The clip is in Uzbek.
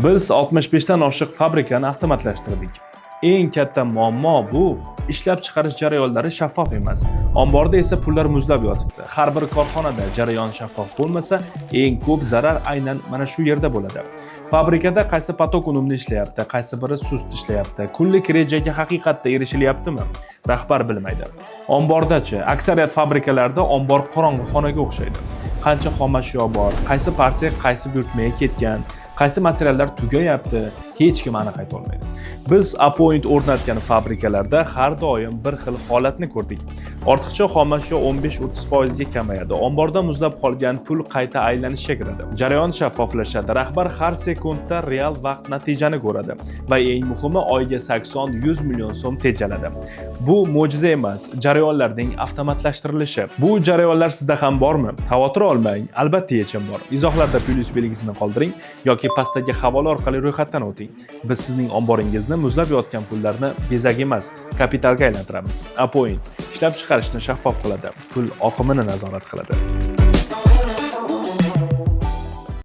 Biz 65 dan oshiq fabrikani avtomatlashtirdik. Eng katta muammo bu ishlab chiqarish jarayonlari shaffof emas. Omborda esa pullar muzlab yotibdi. Har bir korxonada jarayon shaffof bo'lmasa, eng ko'p zarar aynan mana shu yerda bo'ladi. Fabrikada qaysi potok unumli ishlayapti, qaysi biri sust ishlayapti, kunlik rejaga haqiqatda erishilyaptimi? Rahbar bilmaydi. Ombordachi, aksariyat fabrikalarda ombor qorong'u xonaga o'xshaydi. Qancha xomashyo bor, qaysi partiya qaysi buyurtmaga ketgan, qaysi materiallar tugayapti, hech kim aniq ayta olmaydi. Biz AppPoint o'rnatgan fabrikalarda har doim bir xil holatni ko'rdik. Ortiqcha xomashyo 15-30% ga kamayadi. Omborda muzlab qolgan pul qayta aylanishga kiradi. Jarayon shaffoflashadi. Rahbar har sekundda real vaqt natijani ko'radi va eng muhimi oyiga 80-100 million so'm tejaladi. Bu mo'jiza emas, jarayonlarning avtomatlashtirilishi. Bu jarayonlar sizda ham bormi? Xavotir olmang, albatta yechim bor. Izohlarda plyus belgisini qoldiring yoki pastdagi havola orqali ro'yxatdan o'ting. Biz sizning omboringizni muzlab yotgan pullarni bezak emas, kapitalga aylantiramiz. AppPoint ishlab chiqarishni shaffof qiladi, pul oqimini nazorat qiladi.